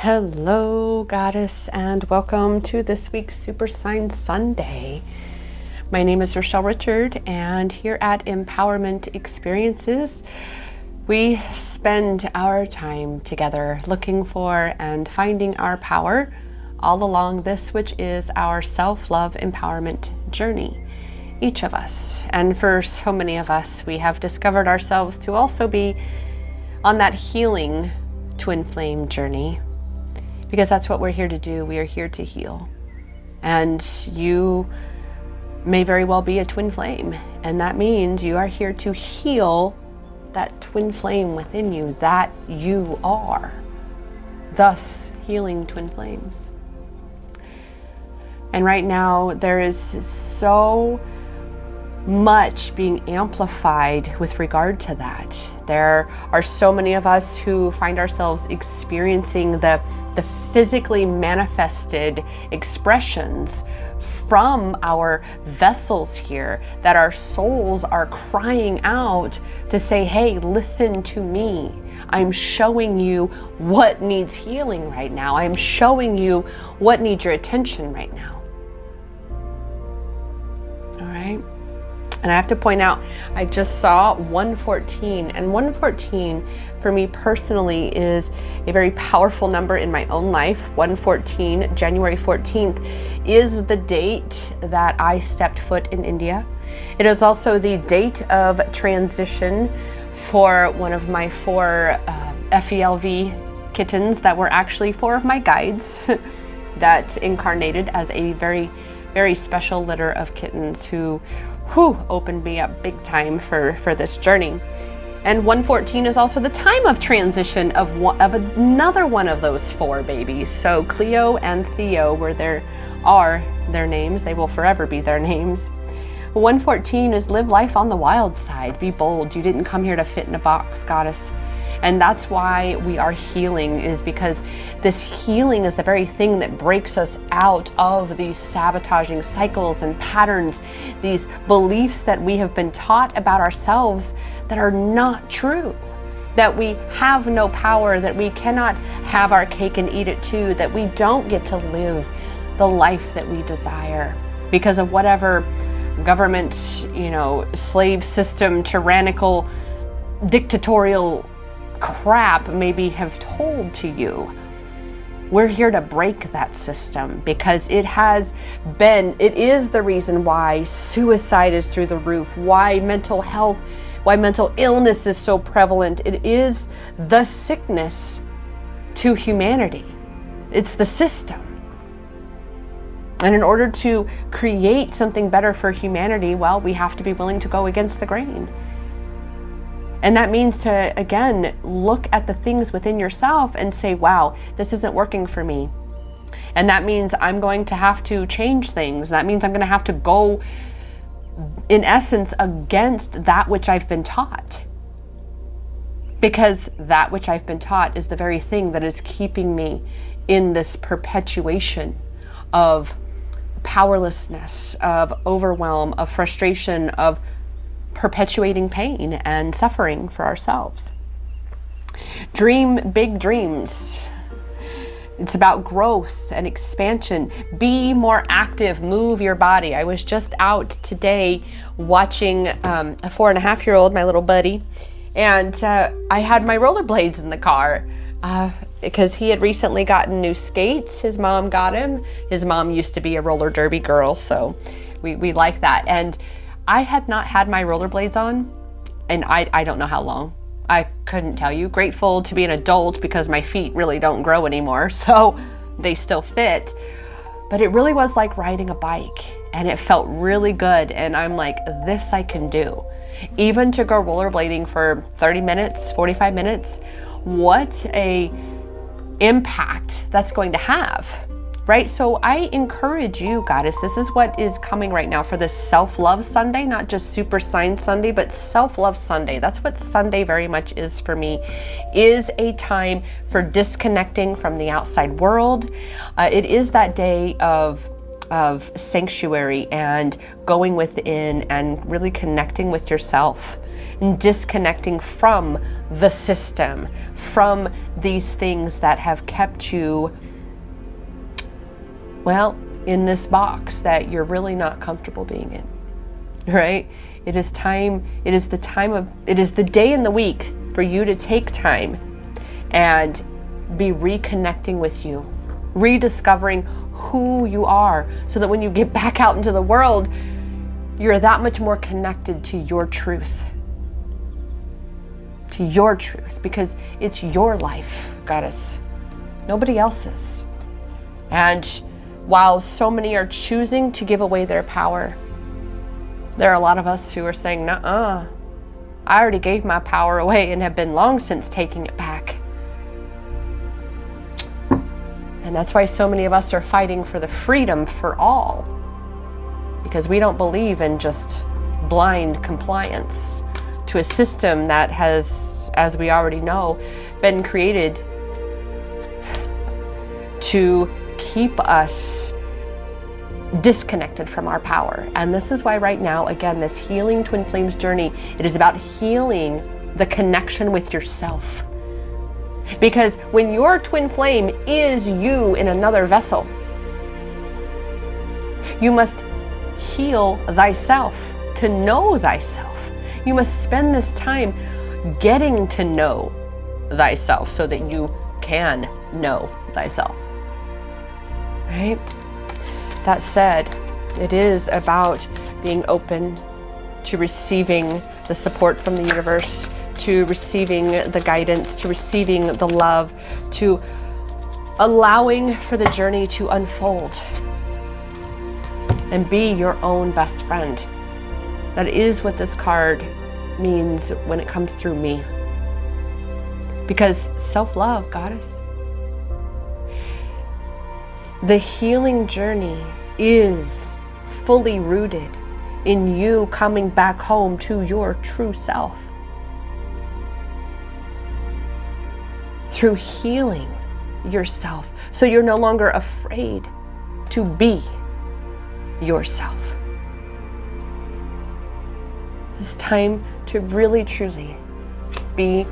Hello, Goddess, and welcome to this week's Super Sign Sunday. My name is Rachelle Richard, and here at Empowerment Experiences, we spend our time together looking for and finding our power all along this, which is our self-love empowerment journey. Each of us, and for so many of us, we have discovered ourselves to also be on that healing twin flame journey, because that's what we're here to do. We are here to heal. And you may very well be a twin flame, and that means you are here to heal that twin flame within you that you are, thus healing twin flames. And right now there is so much being amplified with regard to that. There are so many of us who find ourselves experiencing the physically manifested expressions from our vessels here, that our souls are crying out to say, hey, listen to me. I'm showing you what needs healing right now. I'm showing you what needs your attention right now. All right. And I have to point out, I just saw 114, and 114 for me personally is a very powerful number in my own life. 114, January 14th, is the date that I stepped foot in India. It is also the date of transition for one of my four FELV kittens that were actually four of my guides that incarnated as a very, very special litter of kittens who opened me up big time for this journey. And 114 is also the time of transition of another one of those four babies. So Cleo and Theo are their names. They will forever be their names. 114 is live life on the wild side. Be bold. You didn't come here to fit in a box, Goddess. And that's why we are healing, is because this healing is the very thing that breaks us out of these sabotaging cycles and patterns, these beliefs that we have been taught about ourselves that are not true, that we have no power, that we cannot have our cake and eat it too, that we don't get to live the life that we desire because of whatever government, slave system, tyrannical, dictatorial crap maybe have told to you. We're here to break that system because it is the reason why suicide is through the roof, why mental illness is so prevalent. It is the sickness to humanity. It's the system. And in order to create something better for humanity, well, we have to be willing to go against the grain. And that means to, again, look at the things within yourself and say, wow, this isn't working for me. And that means I'm going to have to change things. That means I'm going to have to go, in essence, against that which I've been taught. Because that which I've been taught is the very thing that is keeping me in this perpetuation of powerlessness, of overwhelm, of frustration, of perpetuating pain and suffering for ourselves. Dream big dreams. It's about growth and expansion. Be more active, move your body. I was just out today watching a 4.5-year-old, my little buddy, and I had my rollerblades in the car because he had recently gotten new skates. His mom got him. His mom used to be a roller derby girl, so we like that. And I had not had my rollerblades on, and I don't know how long. I couldn't tell you. Grateful to be an adult because my feet really don't grow anymore, so they still fit. But it really was like riding a bike, and it felt really good. And I'm like, this I can do. Even to go rollerblading for 30 minutes, 45 minutes, what a impact that's going to have. Right? So I encourage you, Goddess, this is what is coming right now for this Self-Love Sunday, not just Super Sign Sunday, but Self-Love Sunday. That's what Sunday very much is for me, is a time for disconnecting from the outside world. It is that day of sanctuary and going within and really connecting with yourself and disconnecting from the system, from these things that have kept you, well, in this box that you're really not comfortable being in, right? It is the day in the week for you to take time and be reconnecting with you, rediscovering who you are, so that when you get back out into the world, you're that much more connected to your truth. To your truth, because it's your life, goddess, nobody else's. And while so many are choosing to give away their power, there are a lot of us who are saying, nuh-uh, I already gave my power away and have been long since taking it back. And that's why so many of us are fighting for the freedom for all, because we don't believe in just blind compliance to a system that has, as we already know, been created to keep us disconnected from our power. And this is why right now, again, this healing twin flames journey, it is about healing the connection with yourself. Because when your twin flame is you in another vessel, you must heal thyself to know thyself. You must spend this time getting to know thyself so that you can know thyself. Right? That said, it is about being open to receiving the support from the universe, to receiving the guidance, to receiving the love, to allowing for the journey to unfold and be your own best friend. That is what this card means when it comes through me. Because self-love, goddess, the healing journey is fully rooted in you coming back home to your true self. Through healing yourself, so you're no longer afraid to be yourself. It's time to really truly be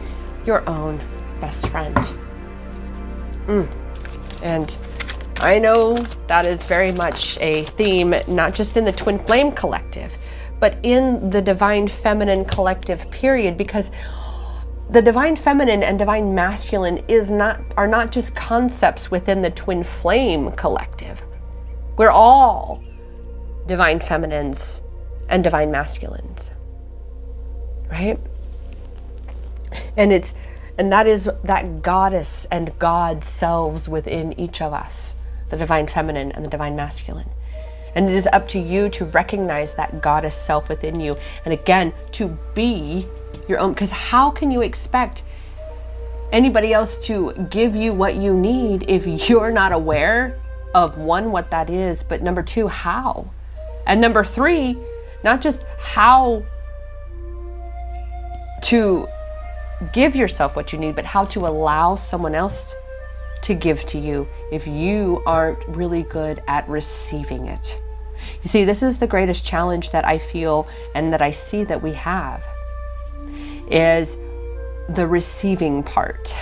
your own best friend. And I know that is very much a theme, not just in the Twin Flame Collective, but in the Divine Feminine Collective period, because the Divine Feminine and Divine Masculine are not just concepts within the Twin Flame Collective. We're all Divine Feminines and Divine Masculines, right? And that is that goddess and God selves within each of us, the Divine Feminine and the Divine Masculine. And it is up to you to recognize that goddess self within you, and again, to be your own, because how can you expect anybody else to give you what you need if you're not aware of, one, what that is, but number two, how? And number three, not just how to give yourself what you need, but how to allow someone else to give to you if you aren't really good at receiving it. You see, this is the greatest challenge that I feel and that I see that we have, is the receiving part.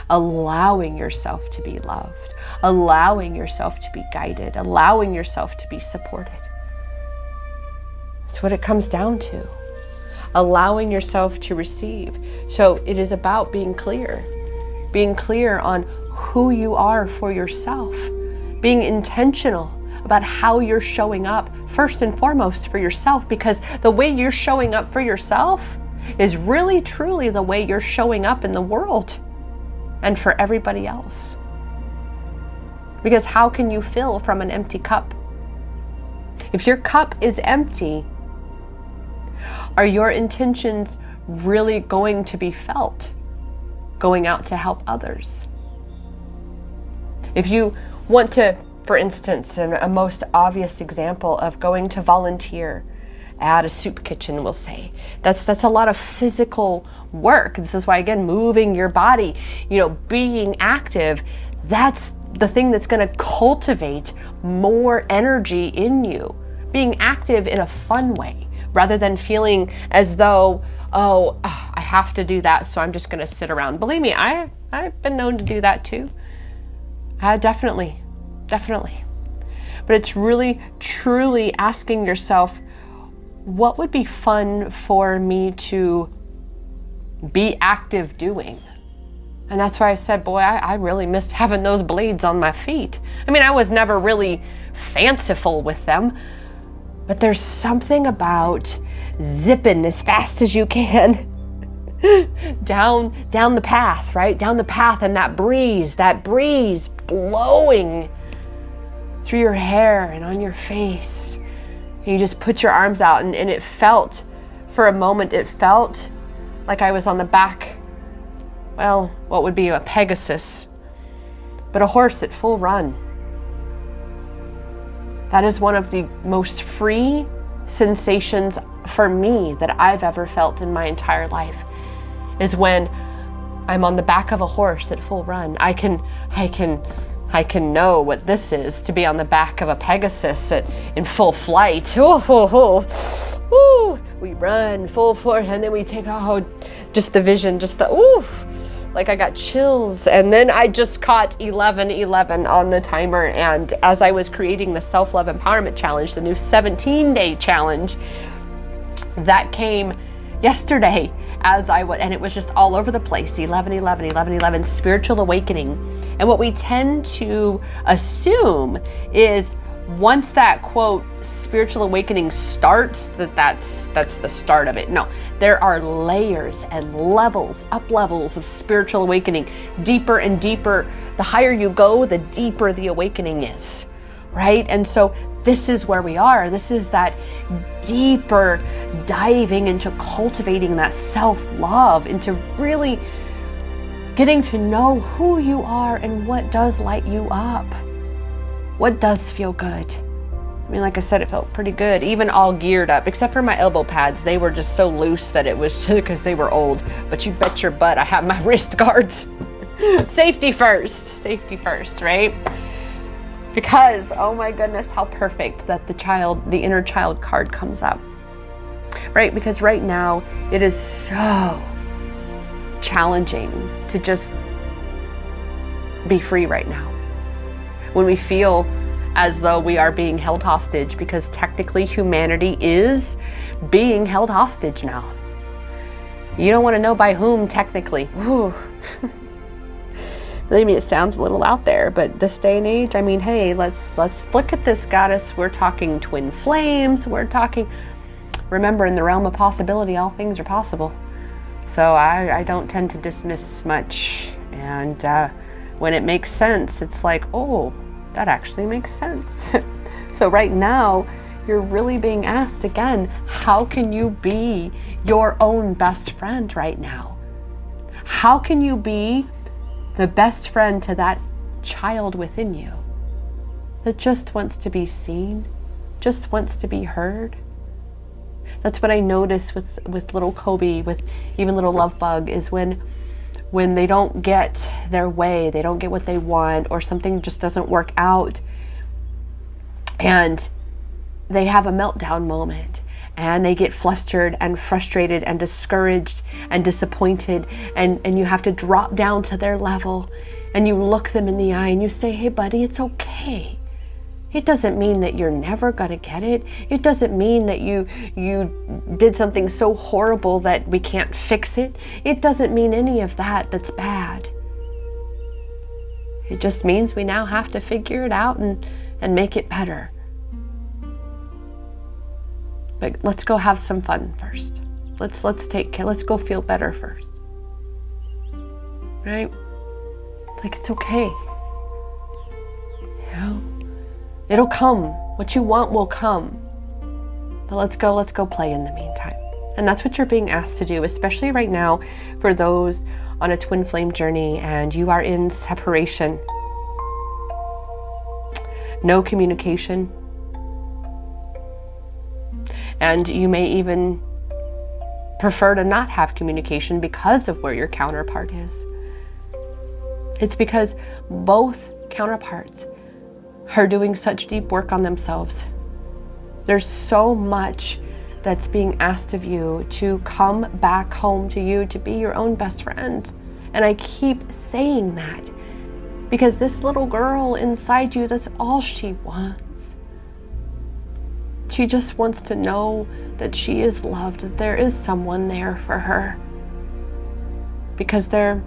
Allowing yourself to be loved, allowing yourself to be guided, allowing yourself to be supported. That's what it comes down to. Allowing yourself to receive. So it is about being clear on who you are for yourself, being intentional about how you're showing up, first and foremost for yourself, because the way you're showing up for yourself is really truly the way you're showing up in the world and for everybody else. Because how can you fill from an empty cup? If your cup is empty, are your intentions really going to be felt going out to help others? If you want to, for instance, a most obvious example of going to volunteer at a soup kitchen, we'll say, that's a lot of physical work. This is why, again, moving your body, being active, that's the thing that's going to cultivate more energy in you. Being active in a fun way, rather than feeling as though, oh, I have to do that, so I'm just going to sit around. Believe me, I've been known to do that too. Definitely. But it's really, truly asking yourself, what would be fun for me to be active doing? And that's why I said, boy, I really missed having those blades on my feet. I mean, I was never really fanciful with them, but there's something about zipping as fast as you can down the path, right? Down the path, and that breeze blowing through your hair and on your face. And you just put your arms out, and it felt, for a moment, it felt like I was on the back, well, what would be a Pegasus, but a horse at full run. That is one of the most free sensations for me that I've ever felt in my entire life, is when I'm on the back of a horse at full run. I can know what this is, to be on the back of a Pegasus in full flight. We run full force, and then we take, just the vision, like I got chills. And then I just caught 11:11 on the timer. And as I was creating the Self-Love Empowerment Challenge, the new 17-day challenge that came yesterday, and it was just all over the place, 11:11, spiritual awakening. And what we tend to assume is once that quote spiritual awakening starts, that's the start of it. No, there are layers and levels, up levels of spiritual awakening, deeper and deeper. The higher you go, the deeper the awakening is, right? And so this is where we are. This is that deeper diving into cultivating that self-love, into really getting to know who you are and what does light you up. What does feel good? I mean, like I said, it felt pretty good, even all geared up, except for my elbow pads. They were just so loose that it was because they were old. But you bet your butt I have my wrist guards. Safety first, right? Because, oh my goodness, how perfect that the inner child card comes up, right? Because right now it is so challenging to just be free right now. When we feel as though we are being held hostage, because technically humanity is being held hostage now. You don't want to know by whom, technically. Believe me, it sounds a little out there, but this day and age, I mean, hey, let's look at this goddess. We're talking twin flames. We're talking, remember, in the realm of possibility, all things are possible. So I don't tend to dismiss much. And when it makes sense, it's like, oh, that actually makes sense. So right now, you're really being asked again, how can you be your own best friend right now? How can you be the best friend to that child within you that just wants to be seen, just wants to be heard? That's what I notice with little Kobe, with even little Love Bug, is when they don't get their way, they don't get what they want, or something just doesn't work out, and they have a meltdown moment, and they get flustered and frustrated and discouraged and disappointed, and you have to drop down to their level, and you look them in the eye and you say, hey buddy, it's okay. It doesn't mean that you're never gonna get it. It doesn't mean that you did something so horrible that we can't fix it. It doesn't mean any of that that's bad. It just means we now have to figure it out and make it better. But let's go have some fun first. Let's take care. Let's go feel better first. Right? It's like, it's okay. You know? It'll come. What you want will come. But let's go play in the meantime. And that's what you're being asked to do, especially right now for those on a twin flame journey and you are in separation. No communication. And you may even prefer to not have communication because of where your counterpart is. It's because both counterparts are doing such deep work on themselves. There's so much that's being asked of you to come back home to you, to be your own best friend. And I keep saying that because this little girl inside you, that's all she wants. She just wants to know that she is loved, that there is someone there for her. Because there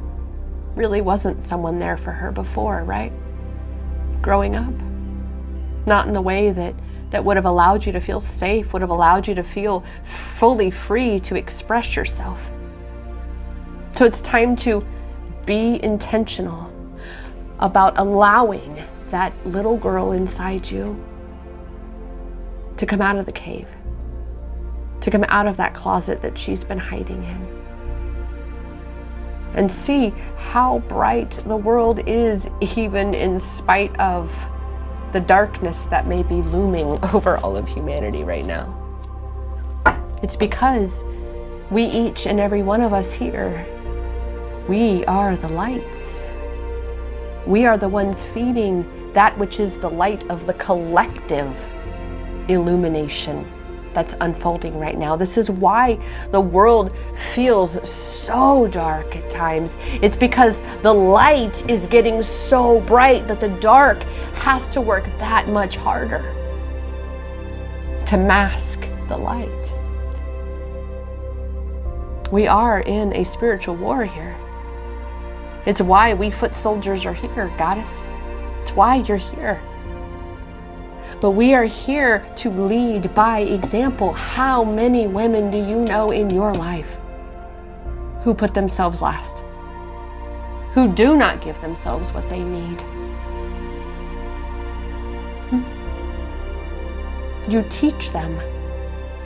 really wasn't someone there for her before, right? Growing up. Not in the way that would have allowed you to feel safe, would have allowed you to feel fully free to express yourself. So it's time to be intentional about allowing that little girl inside you to come out of the cave, to come out of that closet that she's been hiding in, and see how bright the world is, even in spite of the darkness that may be looming over all of humanity right now. It's because we, each and every one of us here, we are the lights. We are the ones feeding that which is the light of the collective illumination that's unfolding right now. This is why the world feels so dark at times. It's because the light is getting so bright that the dark has to work that much harder to mask the light. We are in a spiritual war here. It's why we foot soldiers are here, Goddess. It's why you're here. But we are here to lead by example. How many women do you know in your life who put themselves last? Who do not give themselves what they need? You teach them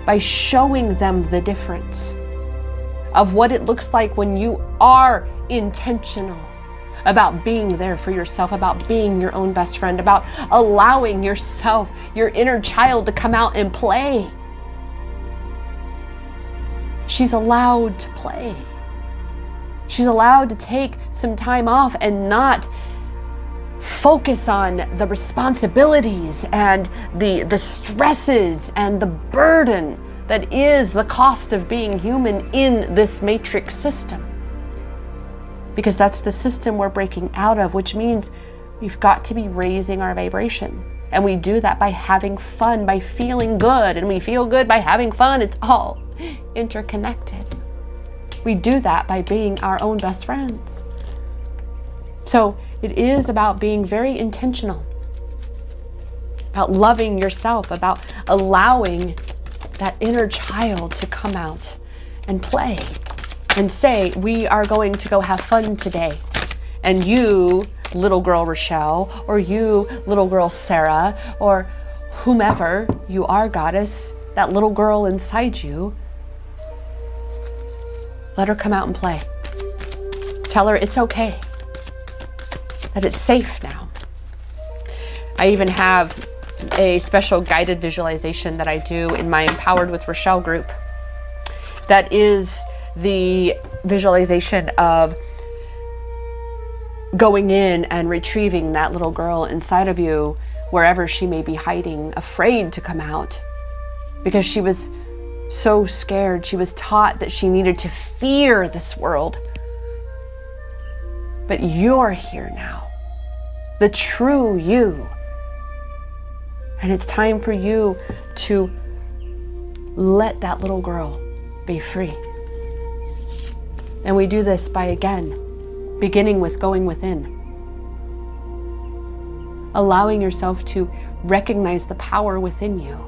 by showing them the difference of what it looks like when you are intentional about being there for yourself, about being your own best friend, about allowing yourself, your inner child, to come out and play. She's allowed to play. She's allowed to take some time off and not focus on the responsibilities and the stresses and the burden that is the cost of being human in this matrix system. Because that's the system we're breaking out of, which means we've got to be raising our vibration. And we do that by having fun, by feeling good. And we feel good by having fun. It's all interconnected. We do that by being our own best friends. So it is about being very intentional, about loving yourself, about allowing that inner child to come out and play. And say, we are going to go have fun today. And you, little girl Rachelle, or you, little girl Sarah, or whomever you are, Goddess, that little girl inside you, let her come out and play. Tell her it's okay, that it's safe now. I even have a special guided visualization that I do in my Empowered with Rachelle group that is the visualization of going in and retrieving that little girl inside of you, wherever she may be hiding, afraid to come out because she was so scared. She was taught that she needed to fear this world. But you're here now, the true you. And it's time for you to let that little girl be free. And we do this by, again, beginning with going within. Allowing yourself to recognize the power within you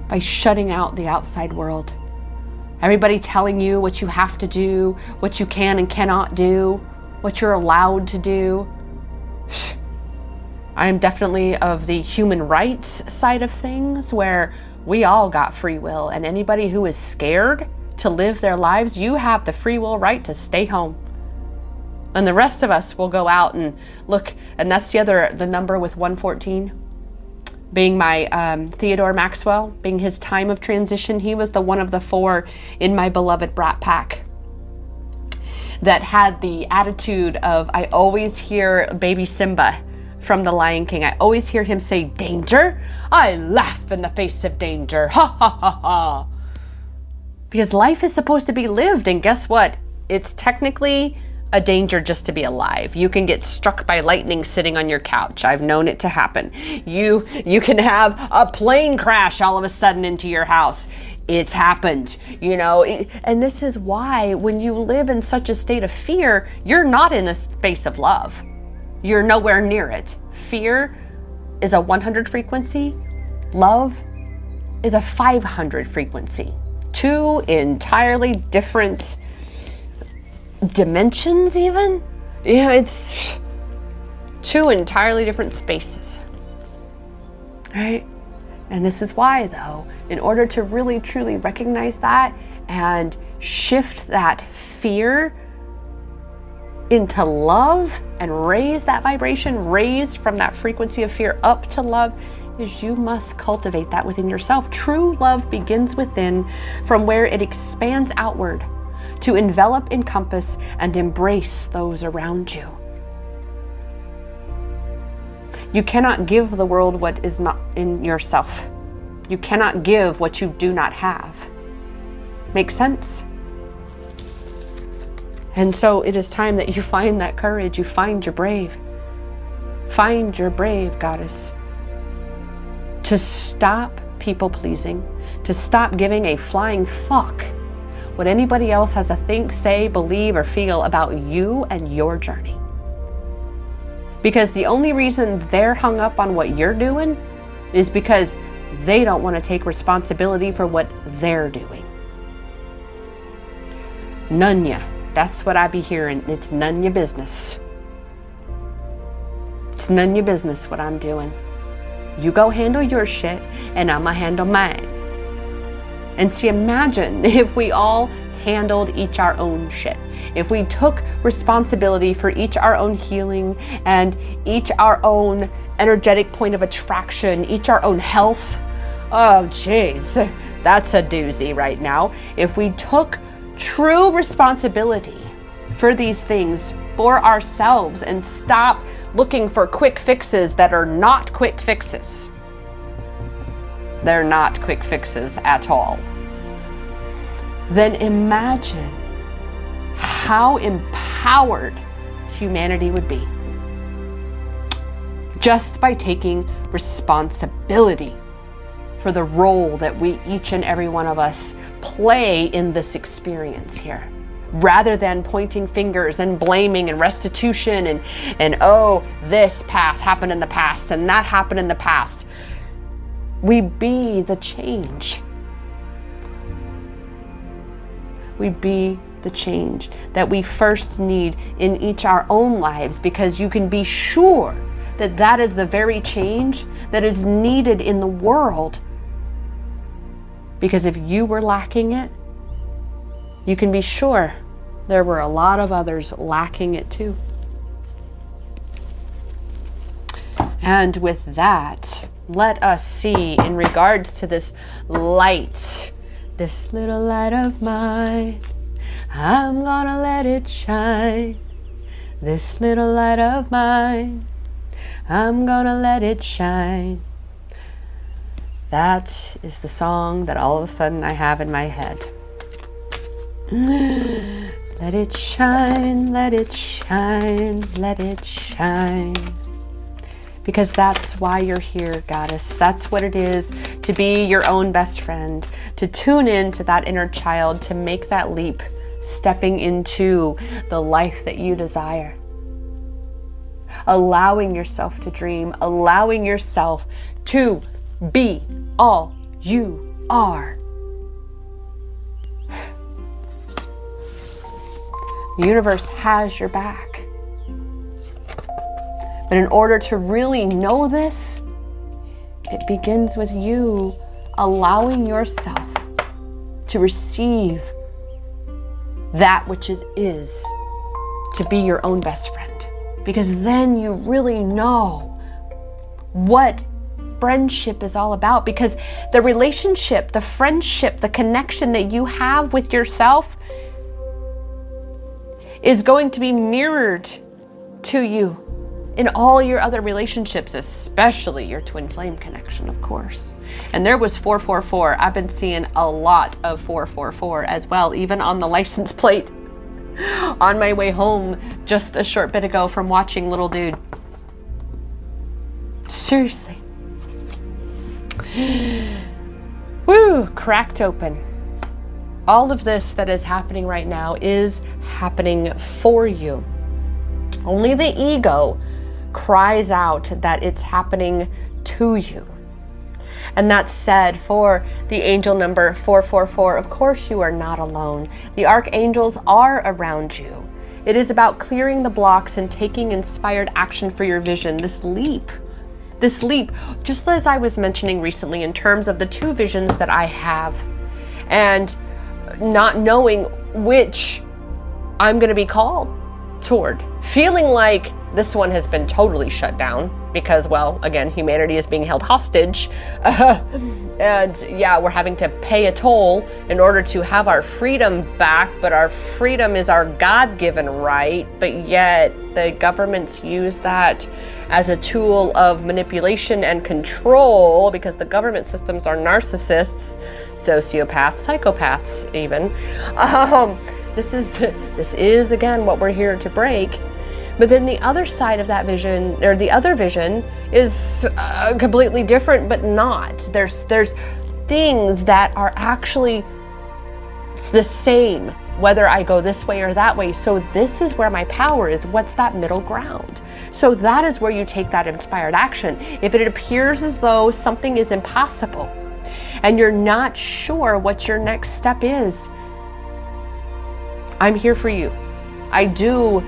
by shutting out the outside world. Everybody telling you what you have to do, what you can and cannot do, what you're allowed to do. I am definitely of the human rights side of things, where we all got free will, and anybody who is scared to live their lives, you have the free will right to stay home. And the rest of us will go out and look, and that's the number with 114 being my Theodore Maxwell, being his time of transition. He was the one of the 4 in my beloved brat pack that had the attitude of, I always hear baby Simba from The Lion King. I always hear him say, danger. I laugh in the face of danger. Ha ha ha ha. Because life is supposed to be lived, and guess what? It's technically a danger just to be alive. You can get struck by lightning sitting on your couch. I've known it to happen. You can have a plane crash all of a sudden into your house. It's happened, you know, and this is why when you live in such a state of fear, you're not in a space of love. You're nowhere near it. Fear is a 100 frequency. Love is a 500 frequency. Two entirely different dimensions even. Yeah, it's two entirely different spaces, right? And this is why, though, in order to really truly recognize that and shift that fear into love and raise that vibration, raise from that frequency of fear up to love, is you must cultivate that within yourself. True love begins within, from where it expands outward to envelop, encompass, and embrace those around you. You cannot give the world what is not in yourself. You cannot give what you do not have. Make sense? And so it is time that you find that courage, you find your brave. Find your brave, goddess, to stop people pleasing, to stop giving a flying fuck what anybody else has to think, say, believe, or feel about you and your journey. Because the only reason they're hung up on what you're doing is because they don't want to take responsibility for what they're doing. None ya. That's what I be hearing. It's none your business. It's none your business what I'm doing. You go handle your shit and I'ma handle mine. And see, imagine if we all handled each our own shit. If we took responsibility for each our own healing and each our own energetic point of attraction, each our own health. Oh, jeez, that's a doozy right now. If we took true responsibility for these things for ourselves and stop looking for quick fixes that are not quick fixes. They're not quick fixes at all. Then imagine how empowered humanity would be just by taking responsibility for the role that we, each and every one of us, play in this experience here, rather than pointing fingers and blaming and restitution and oh, this past happened in the past and that happened in the past. We be the change. We be the change that we first need in each our own lives, because you can be sure that that is the very change that is needed in the world. Because if you were lacking it, you can be sure there were a lot of others lacking it too. And with that, let us see in regards to this light, this little light of mine, I'm gonna let it shine. This little light of mine, I'm gonna let it shine. That is the song that all of a sudden I have in my head. Let it shine, let it shine, let it shine. Because that's why you're here, goddess. That's what it is to be your own best friend, to tune in to that inner child, to make that leap, stepping into the life that you desire. Allowing yourself to dream, allowing yourself to be all you are. The universe has your back. But in order to really know this, it begins with you allowing yourself to receive that which it is to be your own best friend. Because then you really know what friendship is all about. Because the relationship, the friendship, the connection that you have with yourself is going to be mirrored to you in all your other relationships, especially your twin flame connection, of course. And there was 444. I've been seeing a lot of 444 as well, even on the license plate on my way home just a short bit ago from watching Little Dude. Seriously. Woo, cracked open. All of this that is happening right now is happening for you. Only the ego cries out that it's happening to you. And that said, for the angel number 444, of course you are not alone. The archangels are around you. It is about clearing the blocks and taking inspired action for your vision. This leap, just as I was mentioning recently in terms of the two visions that I have, and not knowing which I'm going to be called toward, feeling like this one has been totally shut down because, well, again, humanity is being held hostage. And yeah, we're having to pay a toll in order to have our freedom back, but our freedom is our God-given right. But yet the governments use that as a tool of manipulation and control, because the government systems are narcissists, sociopaths, psychopaths even. This is again what we're here to break. But then the other side of that vision, or the other vision, is completely different, but not. There's things that are actually the same, whether I go this way or that way. So this is where my power is. What's that middle ground? So that is where you take that inspired action. If it appears as though something is impossible and you're not sure what your next step is, I'm here for you. I do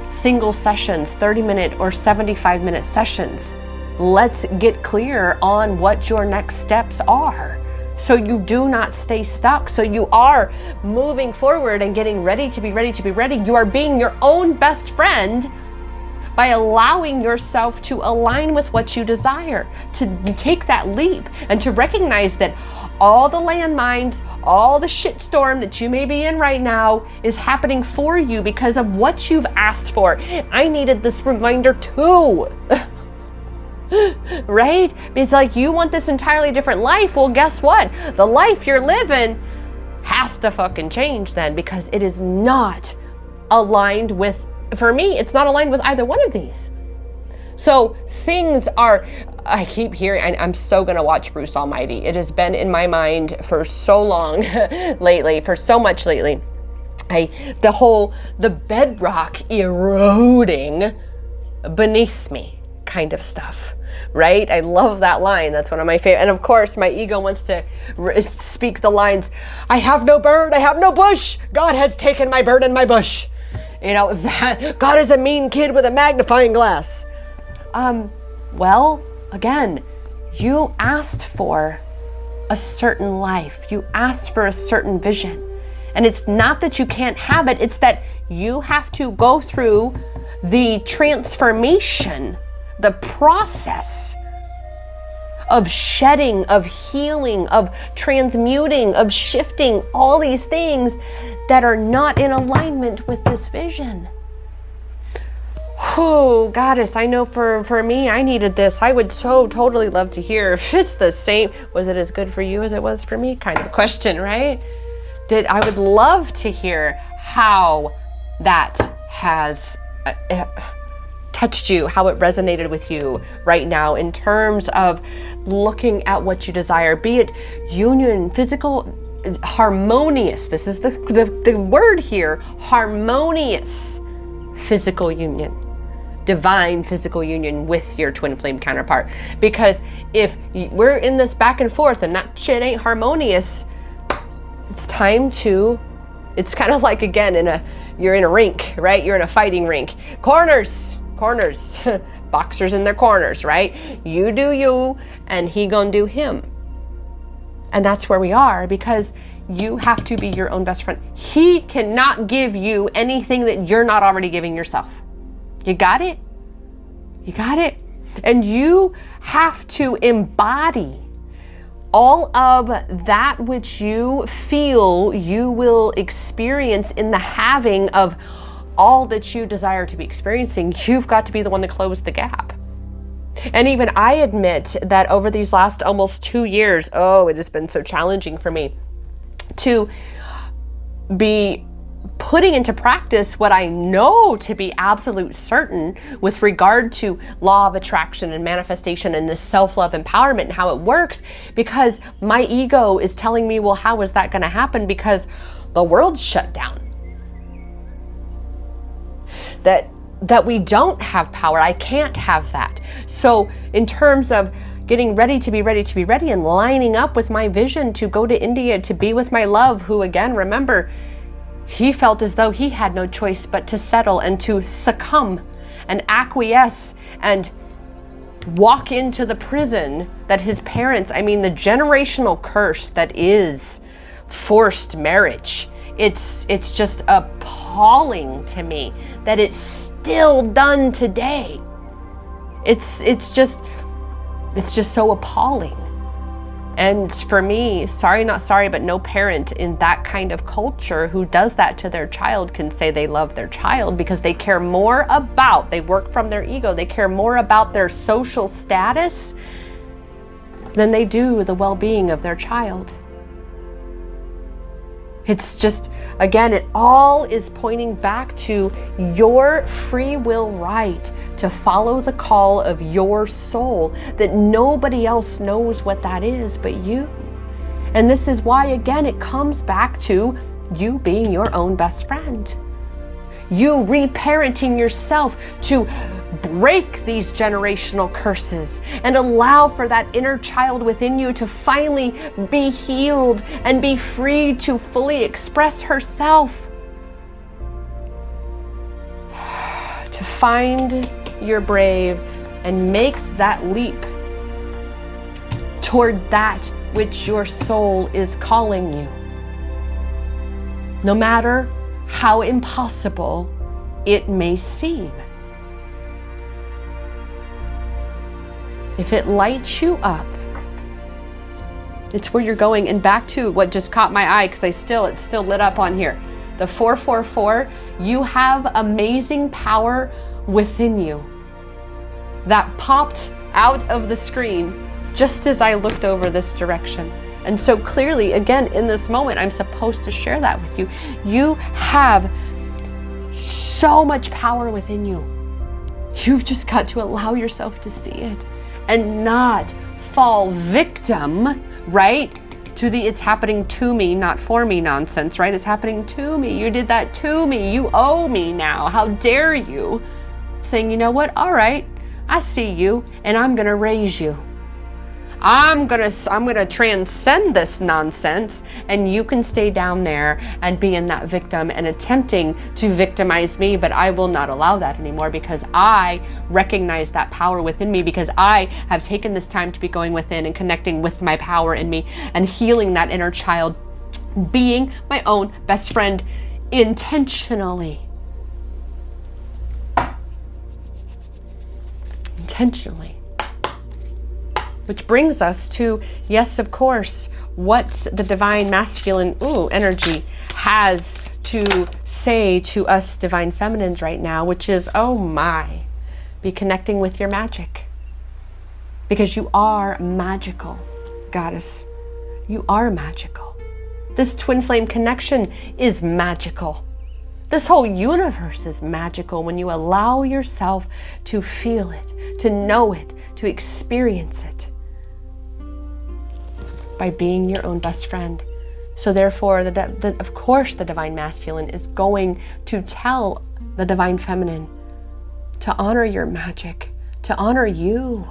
single sessions, 30-minute or 75-minute sessions. Let's get clear on what your next steps are, so you do not stay stuck, so you are moving forward and getting ready to be ready to be ready. You are being your own best friend by allowing yourself to align with what you desire, to take that leap and to recognize that all the landmines, all the shitstorm that you may be in right now is happening for you because of what you've asked for. I needed this reminder too. Right? It's like, you want this entirely different life. Well, guess what? The life you're living has to fucking change then, because it is not aligned with, for me, it's not aligned with either one of these. So things are, I keep hearing, I'm so going to watch Bruce Almighty. It has been in my mind for so long lately, for so much lately. The bedrock eroding beneath me kind of stuff, right? I love that line. That's one of my favorite. And of course, my ego wants to speak the lines, I have no bird, I have no bush. God has taken my bird and my bush. You know, that God is a mean kid with a magnifying glass. Well, again, you asked for a certain life. You asked for a certain vision. And it's not that you can't have it, it's that you have to go through the transformation, the process of shedding, of healing, of transmuting, of shifting all these things that are not in alignment with this vision. Oh, goddess, I know for me, I needed this. I would so totally love to hear if it's the same. Was it as good for you as it was for me? Kind of a question, right? I would love to hear how that has touched you, how it resonated with you right now in terms of looking at what you desire, be it union, physical, harmonious. This is the word here, harmonious physical union, divine physical union with your twin flame counterpart. Because if we're in this back and forth and that shit ain't harmonious, it's time to, it's kind of like, again, you're in a rink, right? You're in a fighting rink. Corners, boxers in their corners, right? You do you, and he gonna do him. And that's where we are, because you have to be your own best friend. He cannot give you anything that you're not already giving yourself. You got it? You got it? And you have to embody all of that which you feel you will experience in the having of all that you desire to be experiencing, you've got to be the one to close the gap. And even I admit that over these last almost 2 years, it has been so challenging for me to be putting into practice what I know to be absolute certain with regard to law of attraction and manifestation and this self-love empowerment and how it works, because my ego is telling me, well, how is that going to happen? Because the world's shut down. That we don't have power. I can't have that. So in terms of getting ready to be ready and lining up with my vision to go to India to be with my love, who again, remember, he felt as though he had no choice but to settle and to succumb and acquiesce and walk into the prison that his parents, the generational curse that is forced marriage. It's just appalling to me that it's still done today. It's just so appalling. And for me, sorry, not sorry, but no parent in that kind of culture who does that to their child can say they love their child, because they care more about, they work from their ego, they care more about their social status than they do the well-being of their child. It's just, again, it all is pointing back to your free will right to follow the call of your soul, that nobody else knows what that is but you. And this is why, again, it comes back to you being your own best friend. You reparenting yourself to break these generational curses and allow for that inner child within you to finally be healed and be free to fully express herself. To find your brave and make that leap toward that which your soul is calling you. No matter how impossible it may seem. If it lights you up, it's where you're going. And back to what just caught my eye, because it's still lit up on here. The 444, you have amazing power within you. That popped out of the screen just as I looked over this direction. And so clearly, again, in this moment, I'm supposed to share that with you. You have so much power within you. You've just got to allow yourself to see it and not fall victim, right, to the it's happening to me, not for me nonsense, right? It's happening to me. You did that to me. You owe me now. How dare you? Saying, you know what? All right, I see you, and I'm going to raise you. I'm gonna transcend this nonsense, and you can stay down there and be in that victim and attempting to victimize me, but I will not allow that anymore, because I recognize that power within me, because I have taken this time to be going within and connecting with my power in me and healing that inner child, being my own best friend intentionally. Intentionally. Which brings us to, yes, of course, what the divine masculine energy has to say to us divine feminines right now, which is, oh my, be connecting with your magic. Because you are magical, goddess. You are magical. This twin flame connection is magical. This whole universe is magical when you allow yourself to feel it, to know it, to experience it. By being your own best friend. So therefore, of course, the divine masculine is going to tell the divine feminine to honor your magic, to honor you.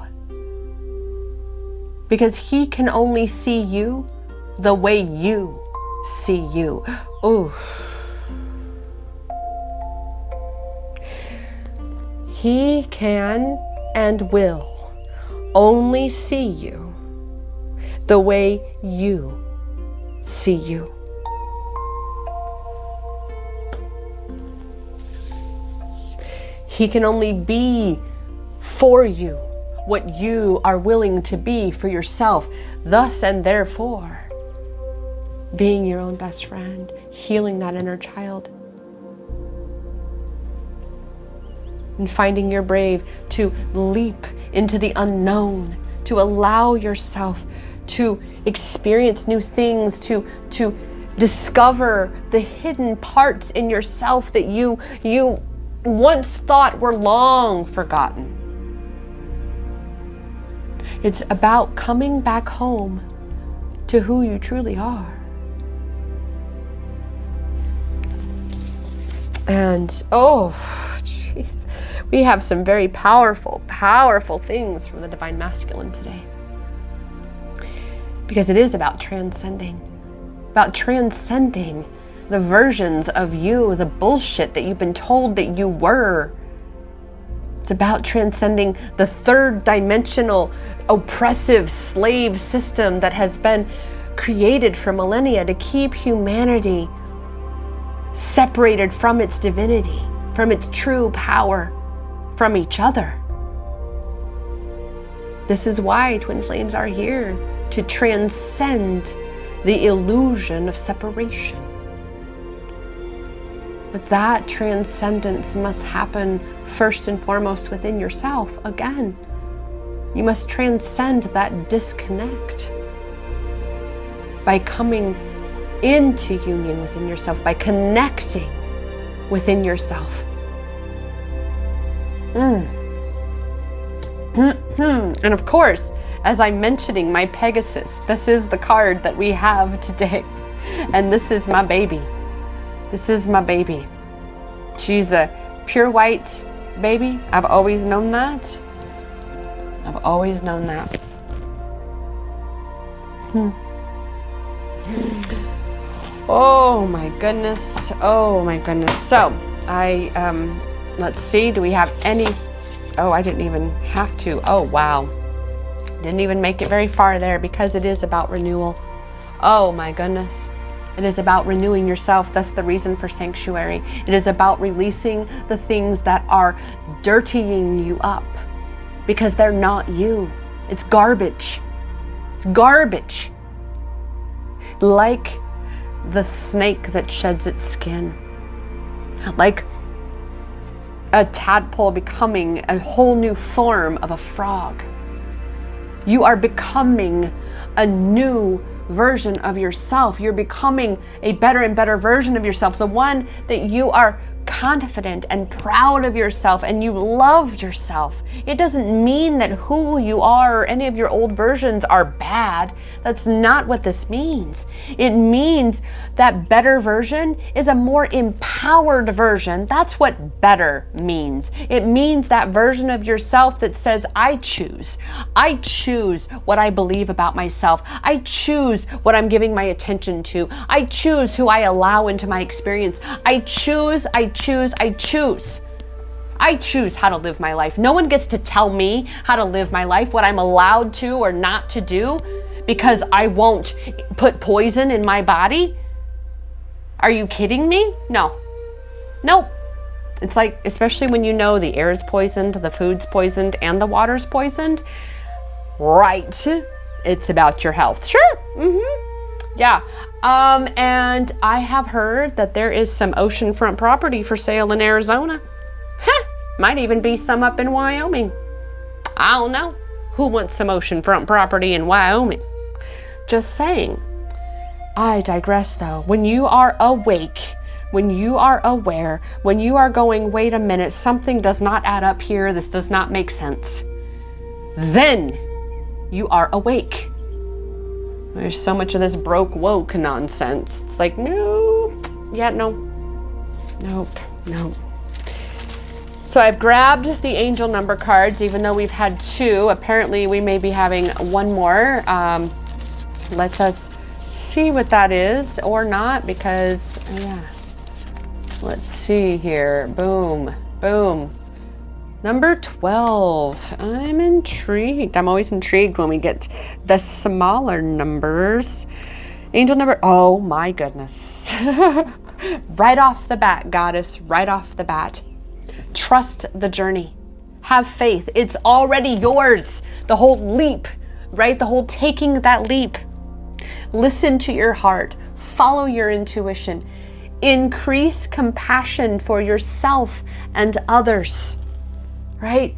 Because he can only see you the way you see you. Ooh. He can and will only see you the way you see you. He can only be for you what you are willing to be for yourself. Thus and therefore, being your own best friend, healing that inner child. and finding your brave to leap into the unknown, to allow yourself to experience new things, to discover the hidden parts in yourself that you once thought were long forgotten. It's about coming back home to who you truly are. And oh, jeez, we have some very powerful, powerful things from the Divine Masculine today. Because it is about transcending the versions of you, the bullshit that you've been told that you were. It's about transcending the third dimensional oppressive slave system that has been created for millennia to keep humanity separated from its divinity, from its true power, from each other. This is why Twin Flames are here, to transcend the illusion of separation. But that transcendence must happen first and foremost within yourself. Again, you must transcend that disconnect by coming into union within yourself, by connecting within yourself. And of course, as I'm mentioning my Pegasus, this is the card that we have today. And this is my baby. This is my baby. She's a pure white baby. I've always known that. I've always known that. Oh my goodness. Oh my goodness. So let's see, do we have any, oh, I didn't even have to. Oh, wow. Didn't even make it very far there, because it is about renewal. Oh my goodness. It is about renewing yourself. That's the reason for sanctuary. It is about releasing the things that are dirtying you up, because they're not you. It's garbage. It's garbage. Like the snake that sheds its skin. Like a tadpole becoming a whole new form of a frog. You are becoming a new version of yourself. You're becoming a better and better version of yourself, the one that you are confident and proud of yourself and you love yourself. It doesn't mean that who you are or any of your old versions are bad. That's not what this means. It means that better version is a more empowered version. That's what better means. It means that version of yourself that says, I choose. I choose what I believe about myself. I choose what I'm giving my attention to. I choose who I allow into my experience. I choose how to live my life. No one gets to tell me how to live my life, what I'm allowed to or not to do, because I won't put poison in my body. Are you kidding me? No. Nope. It's like, especially when you know the air is poisoned, the food's poisoned, and the water's poisoned. Right. It's about your health. Sure. Yeah. And I have heard that there is some oceanfront property for sale in Arizona. Might even be some up in Wyoming. I don't know. Who wants some oceanfront property in Wyoming? Just saying. I digress though. When you are awake, when you are aware, when you are going, wait a minute, something does not add up here, this does not make sense, then you are awake. There's so much of this broke woke nonsense. It's like, no, yeah, no, nope, nope. So I've grabbed the angel number cards, even though we've had two. Apparently we may be having one more. Let us see what that is or not, because, yeah. Let's see here. Boom, boom. Number 12. I'm intrigued. I'm always intrigued when we get the smaller numbers. Angel number, oh my goodness. Right off the bat, goddess, right off the bat. Trust the journey. Have faith. It's already yours. The whole leap, right? The whole taking that leap. Listen to your heart. Follow your intuition. Increase compassion for yourself and others. right?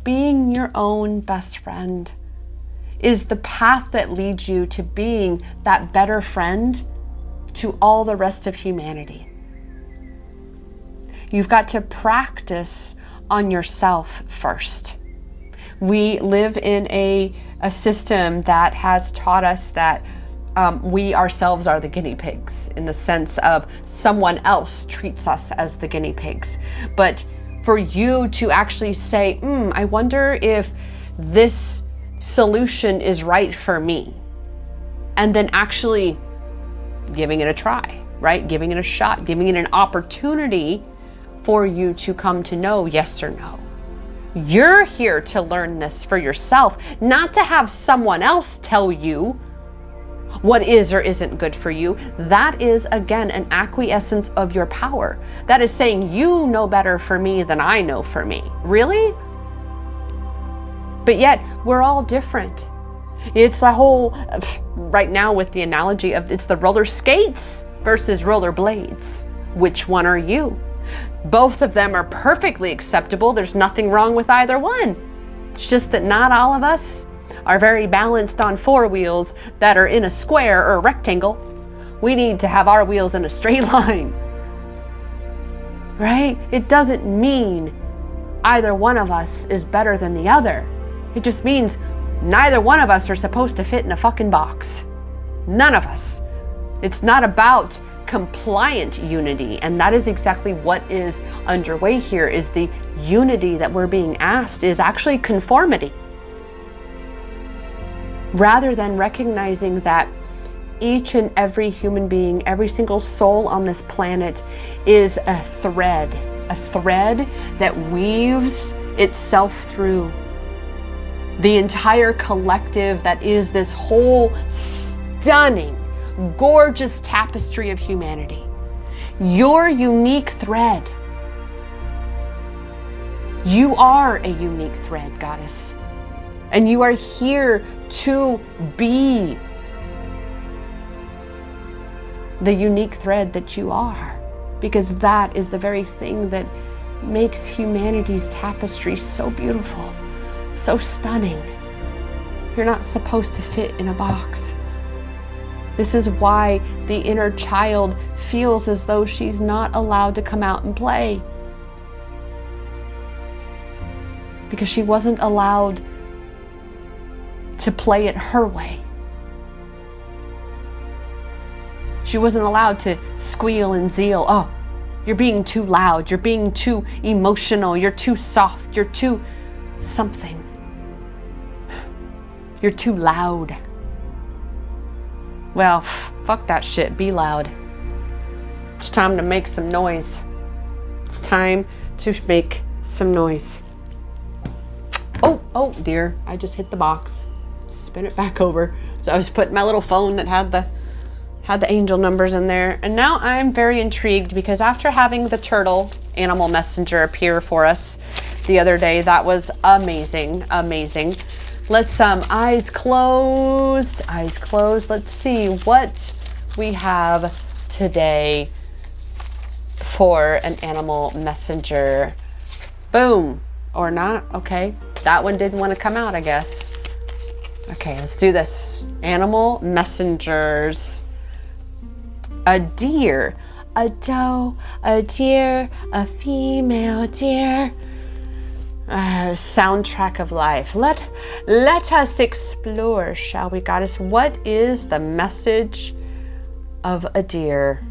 Being your own best friend is the path that leads you to being that better friend to all the rest of humanity. You've got to practice on yourself first. We live in a system that has taught us that we ourselves are the guinea pigs, in the sense of someone else treats us as the guinea pigs. But for you to actually say, I wonder if this solution is right for me, and then actually giving it a try, right? Giving it a shot, giving it an opportunity for you to come to know yes or no. You're here to learn this for yourself, not to have someone else tell you what is or isn't good for you. That is, again, an acquiescence of your power. That is saying, you know better for me than I know for me. Really? But yet, we're all different. It's the whole, right now with the analogy of, it's the roller skates versus roller blades. Which one are you? Both of them are perfectly acceptable. There's nothing wrong with either one. It's just that not all of us are very balanced on four wheels that are in a square or a rectangle. We need to have our wheels in a straight line, right? It doesn't mean either one of us is better than the other. It just means neither one of us are supposed to fit in a fucking box. None of us. It's not about compliant unity, and that is exactly what is underway here. Is the unity that we're being asked is actually conformity, rather than recognizing that each and every human being, every single soul on this planet is a thread that weaves itself through the entire collective that is this whole stunning, gorgeous tapestry of humanity. Your unique thread. You are a unique thread, goddess. And you are here to be the unique thread that you are, because that is the very thing that makes humanity's tapestry so beautiful, so stunning. You're not supposed to fit in a box. This is why the inner child feels as though she's not allowed to come out and play, because she wasn't allowed to play it her way. She wasn't allowed to squeal and zeal. Oh, you're being too loud. You're being too emotional. You're too soft. You're too something. You're too loud. Well, fuck that shit. Be loud. It's time to make some noise. It's time to make some noise. Oh dear. I just hit the box. Spin it back over. So I was putting my little phone that had the angel numbers in there. And now I'm very intrigued, because after having the turtle animal messenger appear for us the other day, that was amazing. Let's eyes closed. Let's see what we have today for an animal messenger. Boom. Or not. Okay. That one didn't want to come out, I guess. Okay, let's do this. Animal messengers. A deer, a doe, a deer, a female deer. Soundtrack of life. Let us explore, shall we, goddess? What is the message of a deer?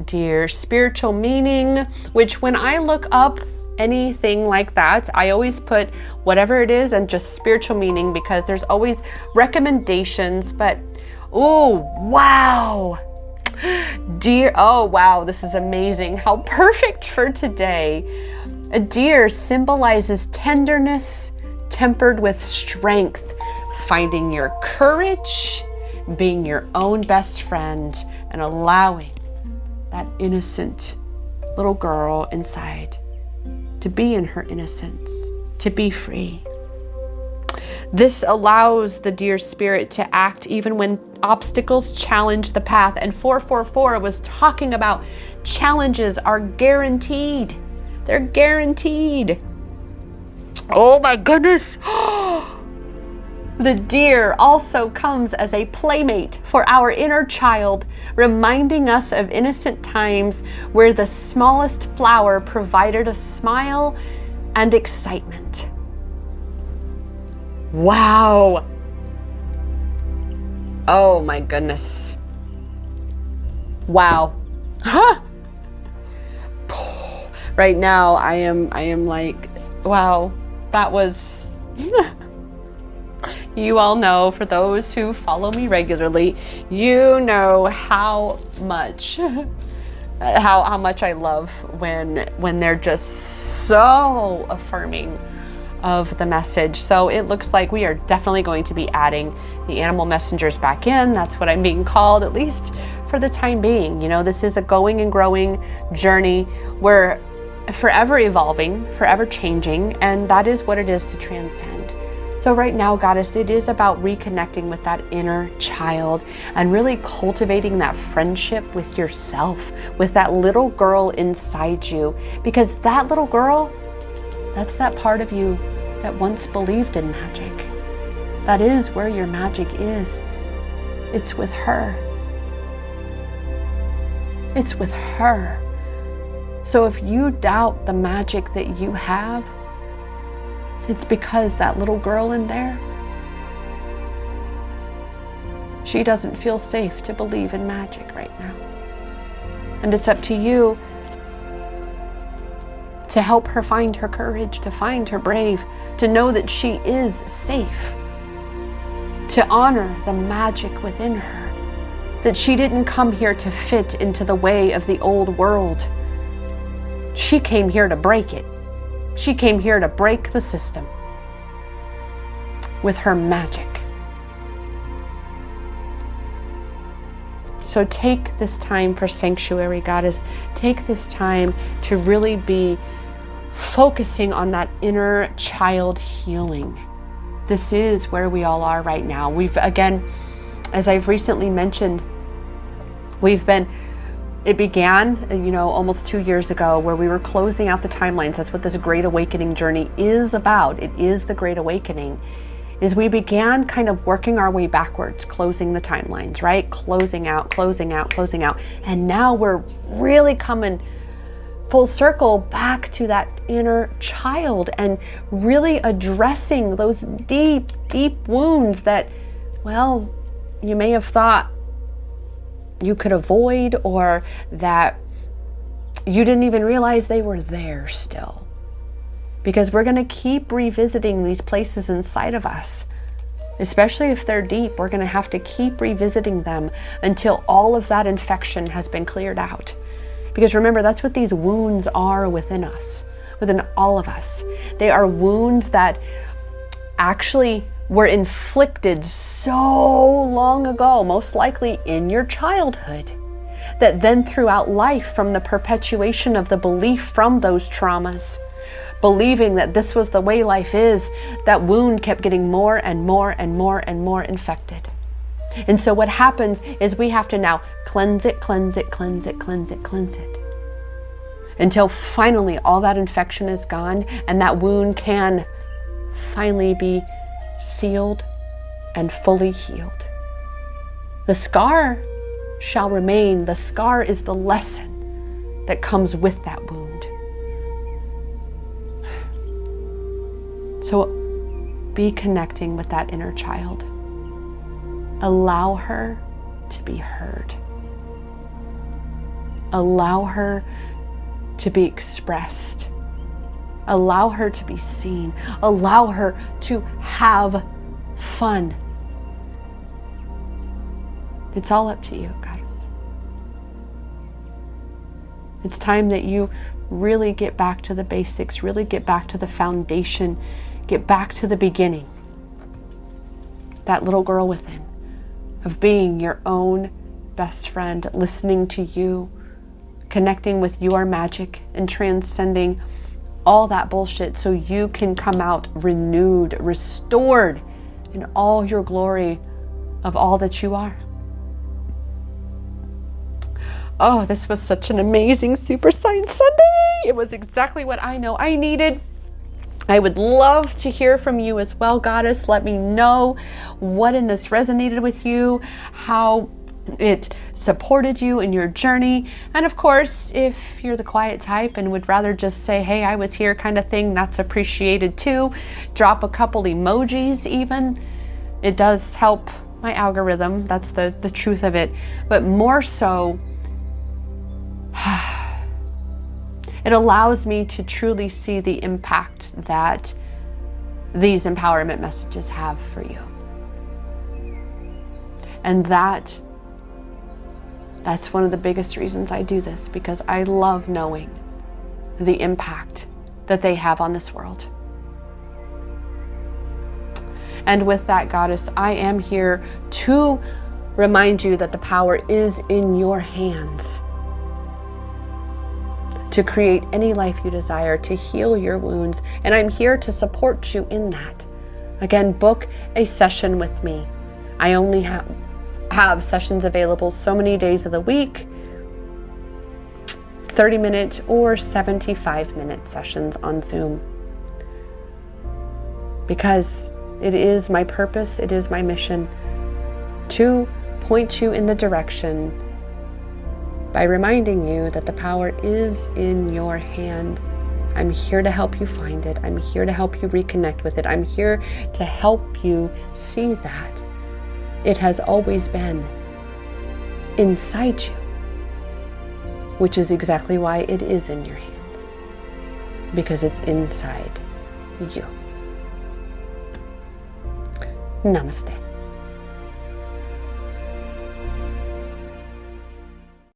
Deer, spiritual meaning, which when I look up anything like that, I always put whatever it is and just spiritual meaning, because there's always recommendations. But oh, wow. Deer, oh wow, this is amazing. How perfect for today. A deer symbolizes tenderness tempered with strength, finding your courage, being your own best friend, and allowing that innocent little girl inside to be in her innocence, to be free. This allows the deer spirit to act even when obstacles challenge the path. And 444 was talking about challenges are guaranteed. They're guaranteed. Oh my goodness. The deer also comes as a playmate for our inner child, reminding us of innocent times where the smallest flower provided a smile and excitement. Wow. Oh my goodness. Wow. Huh. Right now I am like, wow, that was you all know, for those who follow me regularly, you know how much how much I love when they're just so affirming of the message. So it looks like we are definitely going to be adding the animal messengers back in. That's what I'm being called, at least for the time being. You know, this is a going and growing journey. We're forever evolving, forever changing, and that is what it is to transcend. So right now, Goddess, it is about reconnecting with that inner child and really cultivating that friendship with yourself, with that little girl inside you, because that little girl, that's that part of you that once believed in magic. That is where your magic is. It's with her. It's with her. So if you doubt the magic that you have, it's because that little girl in there, she doesn't feel safe to believe in magic right now. And it's up to you to help her find her courage, to find her brave, to know that she is safe, to honor the magic within her, that she didn't come here to fit into the way of the old world. She came here to break it. She came here to break the system with her magic. So take this time for sanctuary, Goddess. Take this time to really be focusing on that inner child healing. This is where we all are right now. We've, again, as I've recently mentioned, it began, you know, almost 2 years ago, where we were closing out the timelines. That's what this Great Awakening journey is about. It is the Great Awakening. Is we began kind of working our way backwards, closing the timelines, right? Closing out, closing out, closing out. And now we're really coming full circle back to that inner child and really addressing those deep, deep wounds that, well, you may have thought you could avoid, or that you didn't even realize they were there still. Because we're going to keep revisiting these places inside of us, especially if they're deep. We're going to have to keep revisiting them until all of that infection has been cleared out. Because remember, that's what these wounds are within us, within all of us. They are wounds that actually were inflicted so long ago, most likely in your childhood, that then throughout life, from the perpetuation of the belief from those traumas, believing that this was the way life is, that wound kept getting more and more and more and more infected. And so what happens is we have to now cleanse it, cleanse it, cleanse it, cleanse it, cleanse it, until finally all that infection is gone and that wound can finally be sealed and fully healed. The scar shall remain. The scar is the lesson that comes with that wound. So be connecting with that inner child. Allow her to be heard. Allow her to be expressed. Allow her to be seen. Allow her to have fun. It's all up to you, guys. It's time that you really get back to the basics, really get back to the foundation, get back to the beginning. That little girl within, of being your own best friend, listening to you, connecting with your magic and transcending all that bullshit so you can come out renewed, restored in all your glory of all that you are. Oh, this was such an amazing Super Science Sunday. It was exactly what I know I needed. I would love to hear from you as well, Goddess. Let me know what in this resonated with you, how it supported you in your journey. And of course, if you're the quiet type and would rather just say, hey, I was here kind of thing, that's appreciated too. Drop a couple emojis even. It does help my algorithm. That's the truth of it. But more so, it allows me to truly see the impact that these empowerment messages have for you. And that's one of the biggest reasons I do this, because I love knowing the impact that they have on this world. And with that, Goddess, I am here to remind you that the power is in your hands to create any life you desire, to heal your wounds. And I'm here to support you in that. Again, book a session with me. I only have sessions available so many days of the week, 30-minute or 75-minute sessions on Zoom. Because it is my purpose, it is my mission to point you in the direction by reminding you that the power is in your hands. I'm here to help you find it. I'm here to help you reconnect with it. I'm here to help you see that it has always been inside you, which is exactly why it is in your hands, because it's inside you. Namaste.